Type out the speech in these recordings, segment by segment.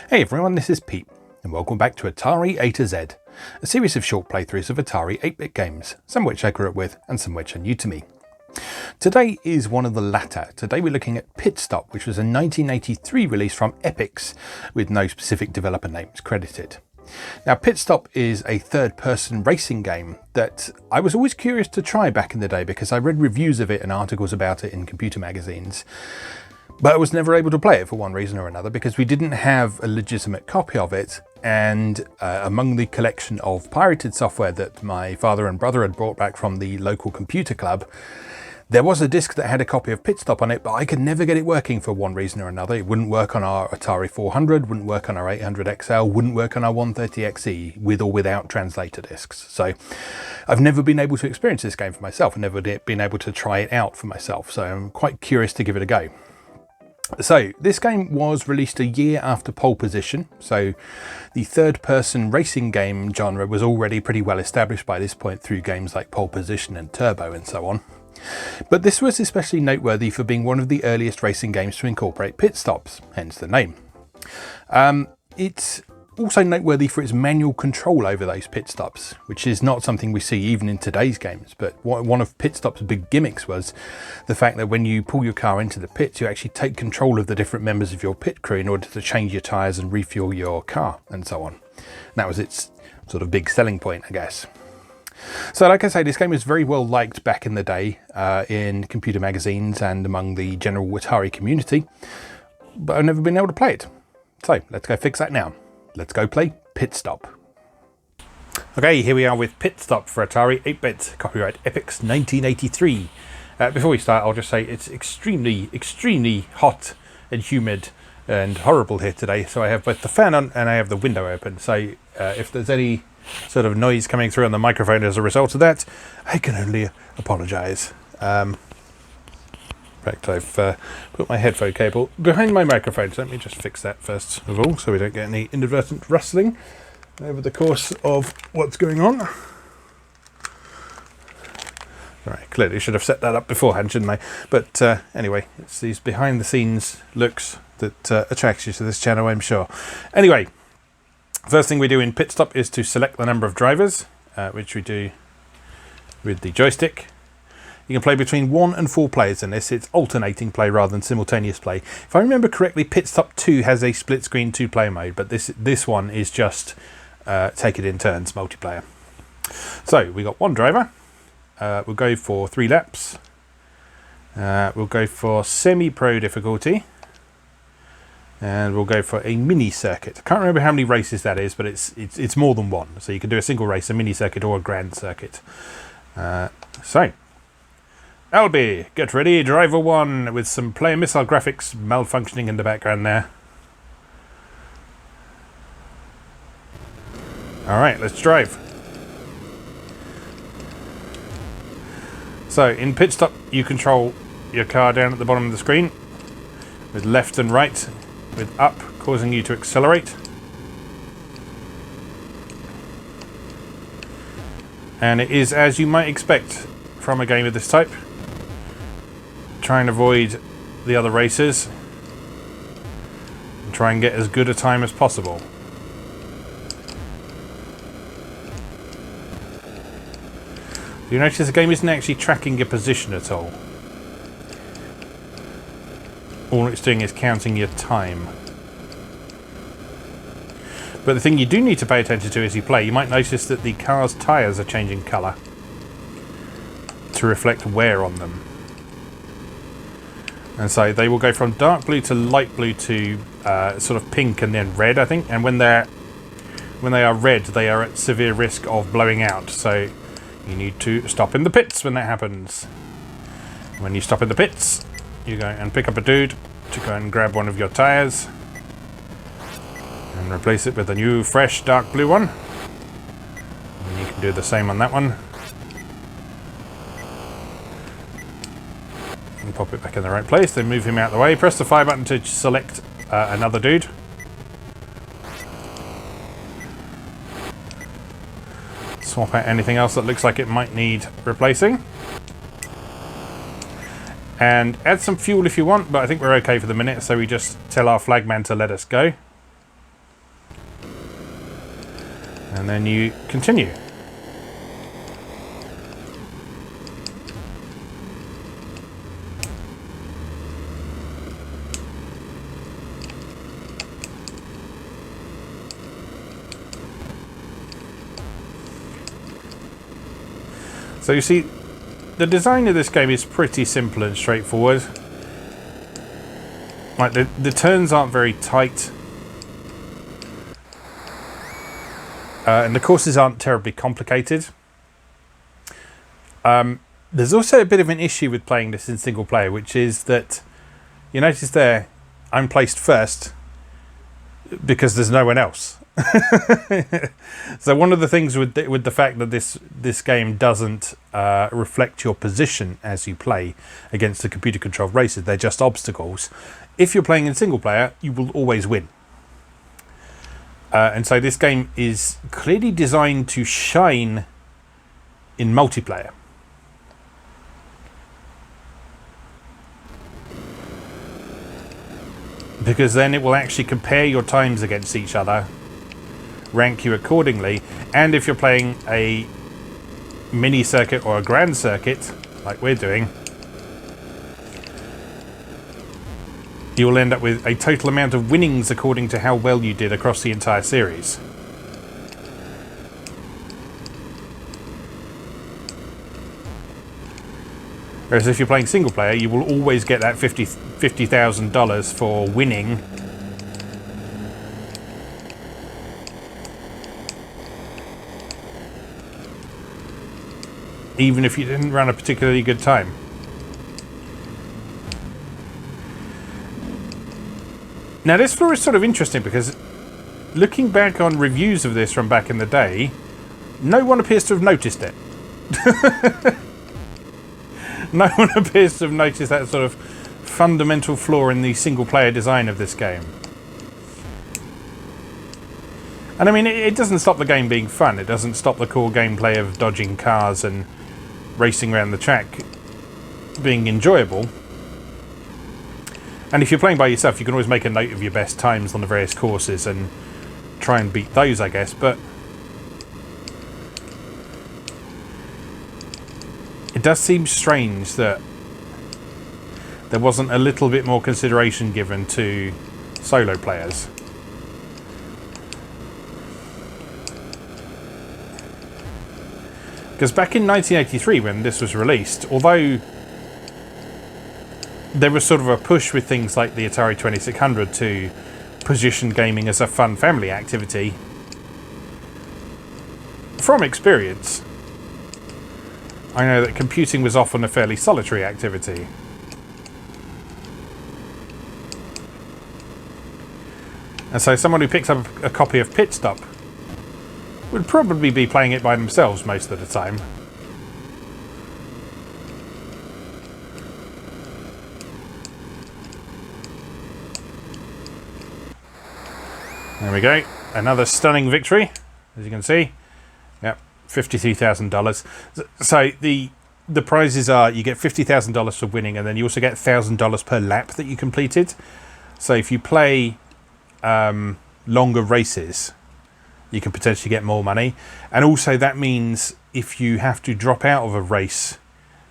Hey everyone, this is Pete, and welcome back to Atari A to Z, a series of short playthroughs of Atari 8-bit games, some which I grew up with and some which are new to me. Today is one of the latter. Today we're looking at Pitstop, which was a 1983 release from Epyx, with no specific developer names credited. Now, Pitstop is a third-person racing game that I was always curious to try back in the day because I read reviews of it and articles about it in computer magazines. But I was never able to play it for one reason or another because we didn't have a legitimate copy of it, and among the collection of pirated software that my father and brother had brought back from the local computer club, there was a disc that had a copy of Pitstop on it, but I could never get it working for one reason or another. It wouldn't work on our Atari 400, wouldn't work on our 800XL, wouldn't work on our 130XE with or without translator discs. So I've never been able to experience this game for myself and never been able to try it out for myself. So I'm quite curious to give it a go. So this game was released a year after Pole Position, so the third-person racing game genre was already pretty well established by this point through games like Pole Position and Turbo and so on. But this was especially noteworthy for being one of the earliest racing games to incorporate pit stops, hence the name. It's also noteworthy for its manual control over those pit stops, which is not something we see even in today's games. But one of Pitstop's big gimmicks was the fact that when you pull your car into the pits, you actually take control of the different members of your pit crew in order to change your tyres and refuel your car and so on. And that was its sort of big selling point, I guess. So like I say, this game was very well liked back in the day in computer magazines and among the general Atari community, but I've never been able to play it. So let's go fix that now. Let's go play Pitstop. Okay, here we are with Pitstop for Atari 8-bit, copyright Epyx 1983. Before we start, I'll just say it's extremely hot and humid and horrible here today. So I have both the fan on and I have the window open. So if there's any sort of noise coming through on the microphone as a result of that, I can only apologise. In fact, I've put my headphone cable behind my microphone, so let me just fix that first of all so we don't get any inadvertent rustling over the course of what's going on. Right, clearly should have set that up beforehand, shouldn't I? But anyway, it's these behind the scenes looks that attracts you to this channel, I'm sure. Anyway, first thing we do in Pitstop is to select the number of drivers, which we do with the joystick. You can play between 1 and 4 players in this. It's alternating play rather than simultaneous play. If I remember correctly, Pitstop 2 has a split screen 2-player mode, but this one is just take it in turns multiplayer. So we got one driver. We'll go for 3 laps. We'll go for semi-pro difficulty. And we'll go for a mini circuit. I can't remember how many races that is, but it's more than one. So you can do a single race, a mini circuit, or a grand circuit. So Albie, get ready, driver 1, with some player missile graphics malfunctioning in the background there. Alright, let's drive. So in Pitstop you control your car down at the bottom of the screen with left and right, with up causing you to accelerate. And it is as you might expect from a game of this type. Try and avoid the other racers and try and get as good a time as possible. You notice the game isn't actually tracking your position at all. All it's doing is counting your time. But the thing you do need to pay attention to as you play, you might notice that the car's tyres are changing colour to reflect wear on them. And so they will go from dark blue to light blue to sort of pink and then red, I think. And when they are red, they are at severe risk of blowing out. So you need to stop in the pits when that happens. When you stop in the pits, you go and pick up a dude to go and grab one of your tyres and replace it with a new, fresh, dark blue one. And you can do the same on that one. And pop it back in the right place, then move him out of the way. Press the fire button to select another dude. Swap out anything else that looks like it might need replacing. And add some fuel if you want, but I think we're okay for the minute, so we just tell our flagman to let us go. And then you continue. So you see, the design of this game is pretty simple and straightforward. Like the turns aren't very tight. And the courses aren't terribly complicated. There's also a bit of an issue with playing this in single player, which is that you notice there, I'm placed first because there's no one else. So one of the things with the fact that this game doesn't reflect your position as you play against the computer controlled races, they're just obstacles. If you're playing in single player, you will always win. And so this game is clearly designed to shine in multiplayer. Because then it will actually compare your times against each other, rank you accordingly, and if you're playing a mini circuit or a grand circuit, like we're doing, you will end up with a total amount of winnings according to how well you did across the entire series. Whereas if you're playing single player, you will always get that $50,000 for winning. Even if you didn't run a particularly good time. Now this floor is sort of interesting because looking back on reviews of this from back in the day, no one appears to have noticed it. No one appears to have noticed that sort of fundamental flaw in the single player design of this game. And I mean, it doesn't stop the game being fun. It doesn't stop the core gameplay of dodging cars and racing around the track being enjoyable. And if you're playing by yourself, you can always make a note of your best times on the various courses and try and beat those, I guess. But it does seem strange that there wasn't a little bit more consideration given to solo players. Because back in 1983, when this was released, although there was sort of a push with things like the Atari 2600 to position gaming as a fun family activity, from experience, I know that computing was often a fairly solitary activity. And so someone who picks up a copy of Pitstop would probably be playing it by themselves most of the time. There we go. Another stunning victory, as you can see. Yep, $52,000. So the prizes are, you get $50,000 for winning, and then you also get $1,000 per lap that you completed. So if you play longer races, you can potentially get more money. And also that means if you have to drop out of a race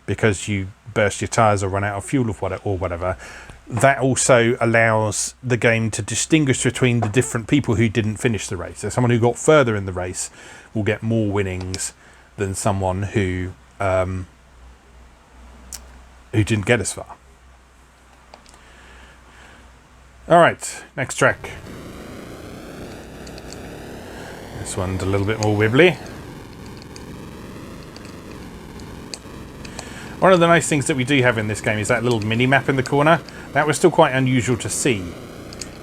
because you burst your tyres or run out of fuel or whatever, that also allows the game to distinguish between the different people who didn't finish the race. So someone who got further in the race will get more winnings than someone who didn't get as far. All right, next track. This one's a little bit more wibbly. One of the nice things that we do have in this game is that little mini-map in the corner. That was still quite unusual to see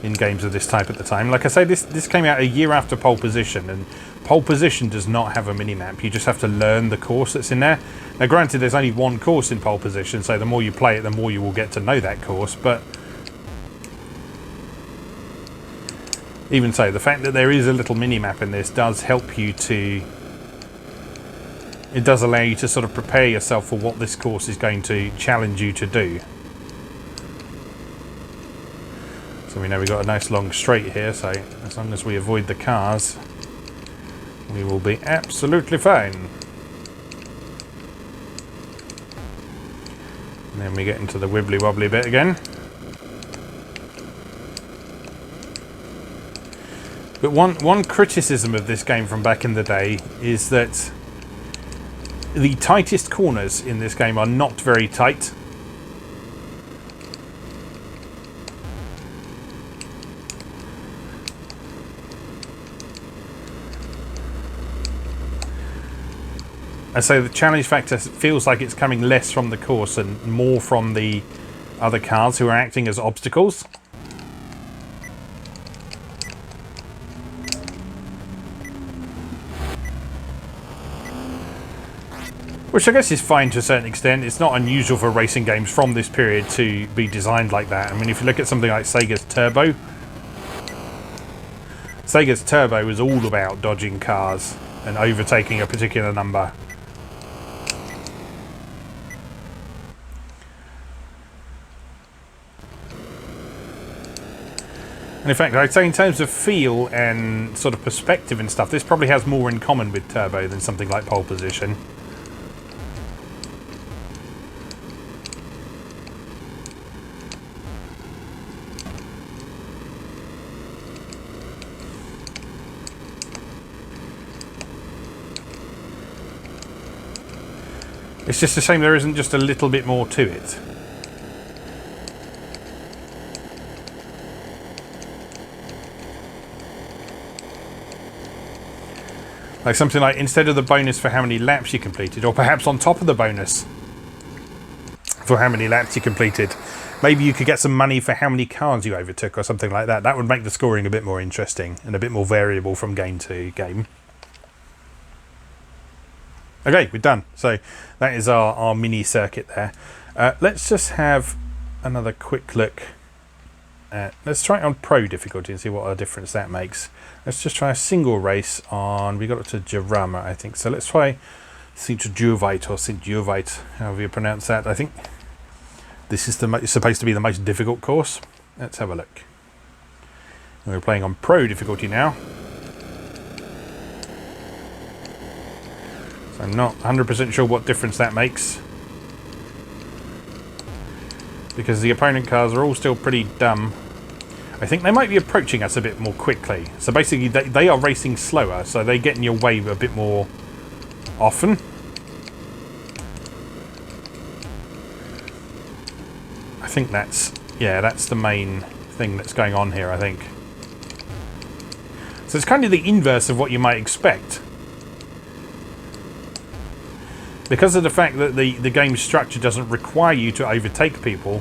in games of this type at the time. Like I say, this came out a year after Pole Position, and Pole Position does not have a mini-map. You just have to learn the course that's in there. Now granted, there's only one course in Pole Position, so the more you play it, the more you will get to know that course, but even so, the fact that there is a little mini-map in this does help you to... It does allow you to sort of prepare yourself for what this course is going to challenge you to do. So we know we've got a nice long straight here, so as long as we avoid the cars, We will be absolutely fine. And then we get into the wibbly wobbly bit again. But one criticism of this game from back in the day is that the tightest corners in this game are not very tight. And so the challenge factor feels like it's coming less from the course and more from the other cars who are acting as obstacles. Which I guess is fine to a certain extent. It's not unusual for racing games from this period to be designed like that. I mean, if you look at something like Sega's Turbo. Sega's Turbo was all about dodging cars and overtaking a particular number. And in fact, I'd say in terms of feel and sort of perspective and stuff, this probably has more in common with Turbo than something like Pole Position. It's just a shame there isn't just a little bit more to it. Like something like, instead of the bonus for how many laps you completed, or perhaps on top of the bonus for how many laps you completed, maybe you could get some money for how many cars you overtook or something like that. That would make the scoring a bit more interesting and a bit more variable from game to game. Okay, we're done. So that is our mini circuit there. Let's just have another quick look at, let's try it on Pro difficulty and see what a difference that makes. Let's just try a single race on, we got it to Jarama, I think. So let's try St. Jovite or St. Jovite, however you pronounce that. I think this is supposed to be the most difficult course. Let's have a look. We're playing on Pro difficulty now. So I'm not 100% sure what difference that makes, because the opponent cars are all still pretty dumb. I think they might be approaching us a bit more quickly. So basically they are racing slower, so they get in your way a bit more often. I think that's the main thing that's going on here, I think. So it's kind of the inverse of what you might expect. Because of the fact that the game's structure doesn't require you to overtake people,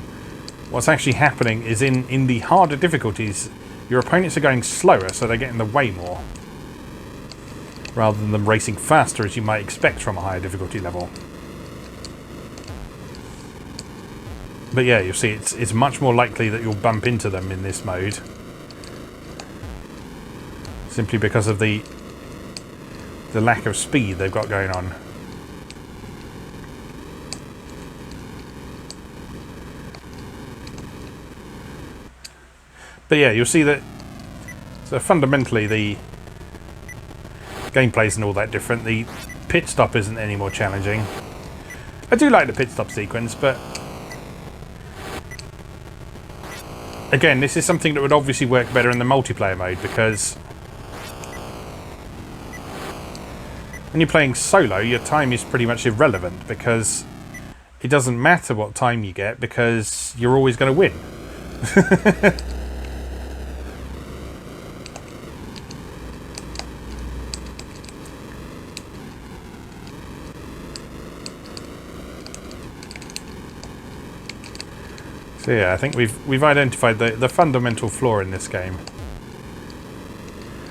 what's actually happening is in the harder difficulties, your opponents are going slower, so they get in the way more, rather than them racing faster as you might expect from a higher difficulty level. But yeah, you'll see it's much more likely that you'll bump into them in this mode, simply because of the lack of speed they've got going on. But yeah, you'll see that, so fundamentally the gameplay isn't all that different. The pit stop isn't any more challenging. I do like the pit stop sequence, but again, this is something that would obviously work better in the multiplayer mode, because when you're playing solo, your time is pretty much irrelevant, because it doesn't matter what time you get, because you're always going to win. So yeah, I think we've identified the fundamental flaw in this game.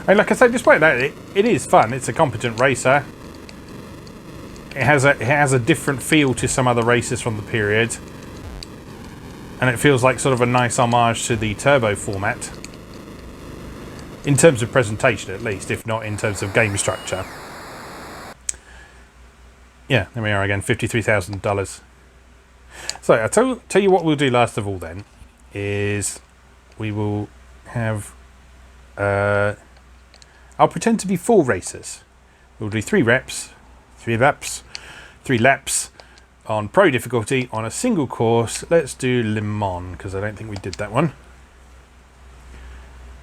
And like I say, despite that, it is fun. It's a competent racer. It has a different feel to some other races from the period, and it feels like sort of a nice homage to the Turbo format, in terms of presentation at least, if not in terms of game structure. Yeah, there we are again, $53,000. So I'll tell you what we'll do last of all then, is we will have, I'll pretend to be 4 racers, We'll do 3 laps on pro difficulty on a single course. Let's do Le Mans, because I don't think we did that one.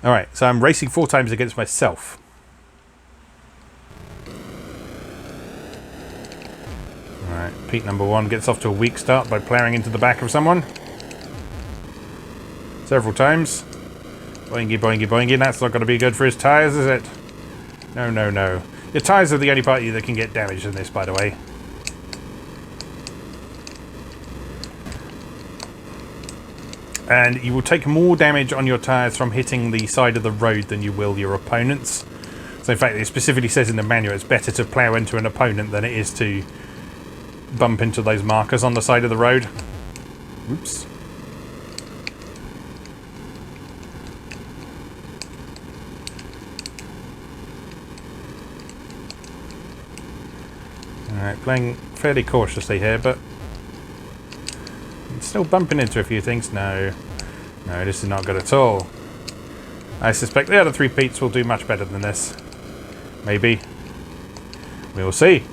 Alright, so I'm racing 4 times against myself. Alright, Pete number 1 gets off to a weak start by ploughing into the back of someone. Several times. Boingy, boingy, boingy. That's not going to be good for his tyres, is it? No, no, no. Your tyres are the only part of you that can get damaged in this, by the way. And you will take more damage on your tyres from hitting the side of the road than you will your opponents. So in fact, it specifically says in the manual it's better to plough into an opponent than it is to bump into those markers on the side of the road. Oops. Alright, playing fairly cautiously here, but still bumping into a few things. No, no, this is not good at all. I suspect the other 3 Petes will do much better than this. Maybe. We will see.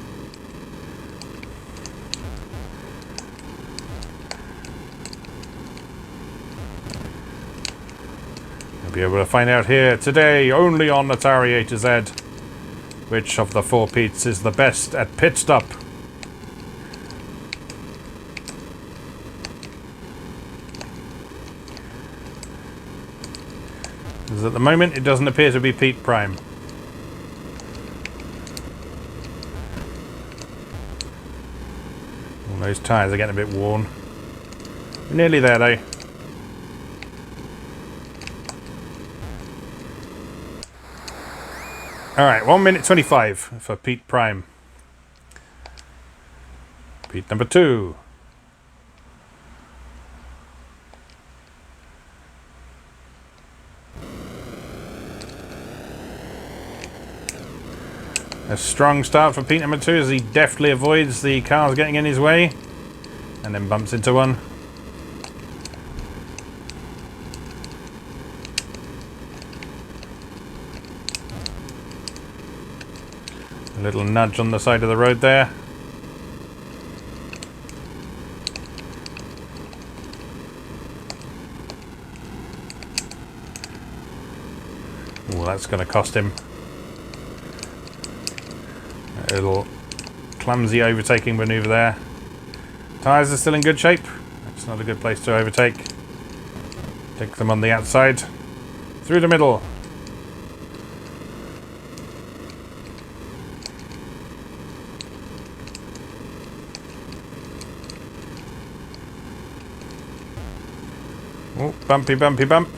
We'll be able to find out here today, only on Atari A to Z, which of the 4 Petes is the best at Pitstop. Because at the moment it doesn't appear to be Pete Prime. All those tyres are getting a bit worn. We're nearly there though. Alright, 1 minute 25 for Pete Prime. Pete number 2. A strong start for Pete number 2 as he deftly avoids the cars getting in his way and then bumps into one. A little nudge on the side of the road there. Oh, that's going to cost him. A little clumsy overtaking manoeuvre there. Tyres are still in good shape. It's not a good place to overtake. Take them on the outside. Through the middle. Oh, bumpy, bumpy, bump.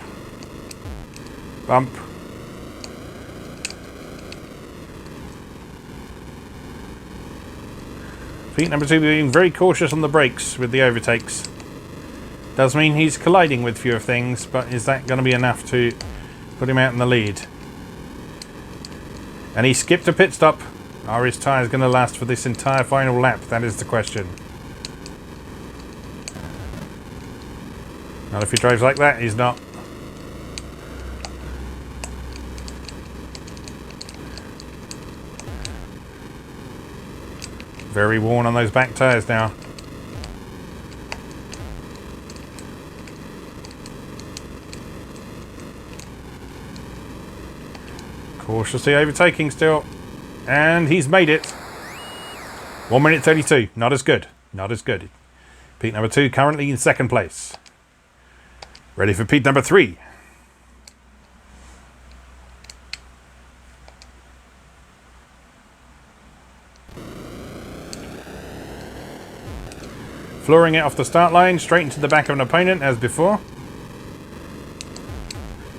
Bump. Pete number 2 being very cautious on the brakes with the overtakes. Does mean he's colliding with fewer things, but is that going to be enough to put him out in the lead? And he skipped a pit stop. Are his tyres going to last for this entire final lap? That is the question. Not if he drives like that, he's not. Very worn on those back tyres now. Cautiously overtaking still. And he's made it. 1 minute 32. Not as good. Not as good. Pete number 2 currently in 2nd place. Ready for Pete number 3. Flooring it off the start line, straight into the back of an opponent as before.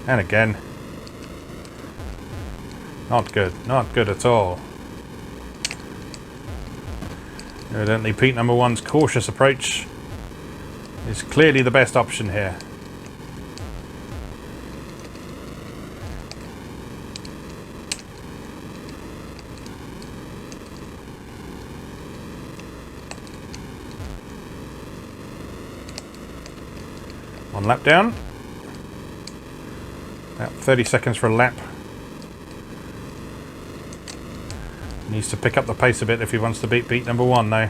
And again. Not good. Not good at all. Evidently Pete number 1's cautious approach is clearly the best option here. One lap down. About 30 seconds for a lap. Needs to pick up the pace a bit if he wants to beat Pete number 1 now.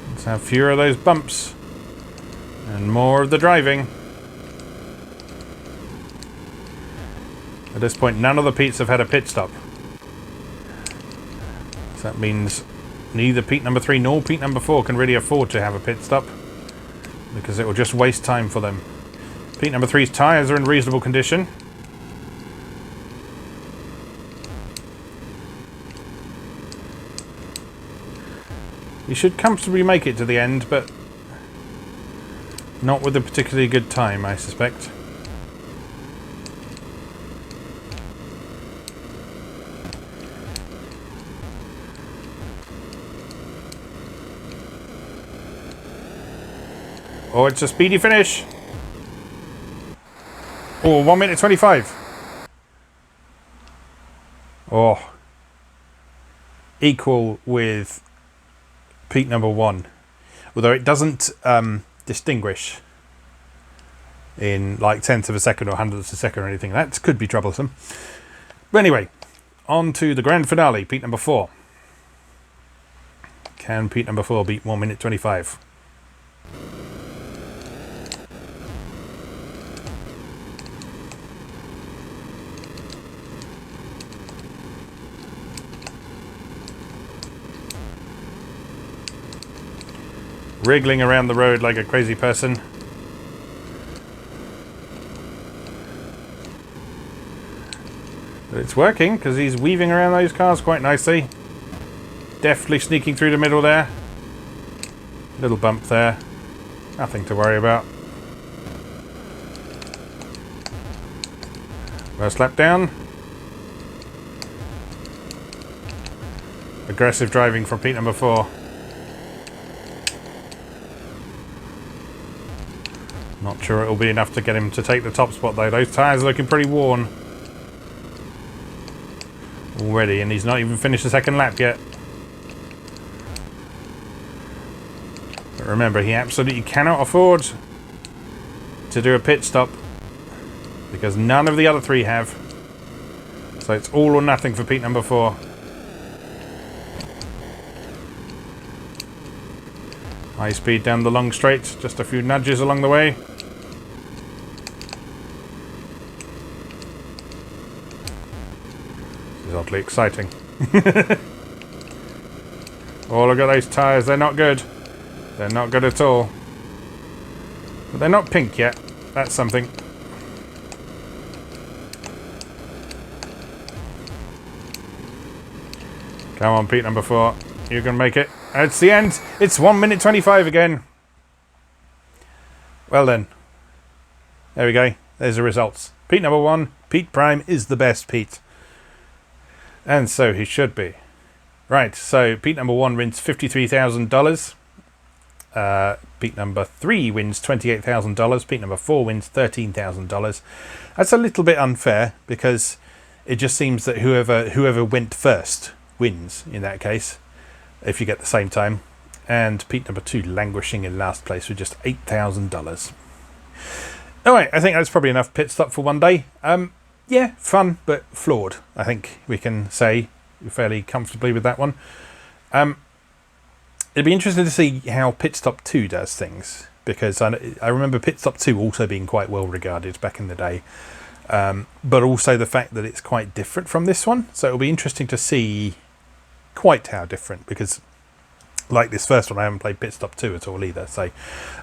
Let's have fewer of those bumps and more of the driving. At this point, none of the Petes have had a pit stop. So that means neither Pete number 3 nor Pete number 4 can really afford to have a pit stop, because it will just waste time for them. Pete number 3's tyres are in reasonable condition. You should comfortably make it to the end, but not with a particularly good time, I suspect. Oh, it's a speedy finish. Oh, 1 minute 25. Oh. Equal with Pete number 1. Although it doesn't distinguish in like tenths of a second or hundredths of a second or anything. That could be troublesome. But anyway, on to the grand finale, Pete number 4. Can Pete number 4 beat 1 minute 25? Wriggling around the road like a crazy person. But it's working because he's weaving around those cars quite nicely. Deftly sneaking through the middle there. Little bump there. Nothing to worry about. First lap down. Aggressive driving from Pete number 4. Not sure it'll be enough to get him to take the top spot though. Those tyres are looking pretty worn already, and he's not even finished the second lap yet. But remember, he absolutely cannot afford to do a pit stop because none of the other 3 have. So it's all or nothing for Pete number 4. High speed down the long straight, just a few nudges along the way. This is oddly exciting. Oh, look at those tyres, they're not good. They're not good at all. But they're not pink yet, that's something. Come on, Pete number 4, you can make it. It's the end. It's 1 minute 25 again. Well then. There we go. There's the results. Pete number 1, Pete Prime, is the best Pete. And so he should be. Right, so Pete number 1 wins $53,000. Pete number 3 wins $28,000. Pete number 4 wins $13,000. That's a little bit unfair because it just seems that whoever went first wins in that case, if you get the same time. And Pete number 2 languishing in last place with just $8,000. Alright, I think that's probably enough pit stop for one day. Yeah, fun, but flawed, I think we can say fairly comfortably with that one. It'd be interesting to see how Pitstop 2 does things, because I remember Pitstop 2 also being quite well regarded back in the day. But also the fact that it's quite different from this one. So it'll be interesting to see quite how different, because like this first one, I haven't played Pitstop 2 at all either. So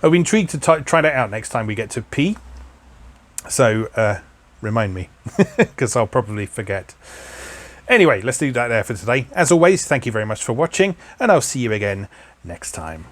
I'll be intrigued to try that out next time we get to P. So remind me, because I'll probably forget. Anyway, let's do that there for today. As always, thank you very much for watching, and I'll see you again next time.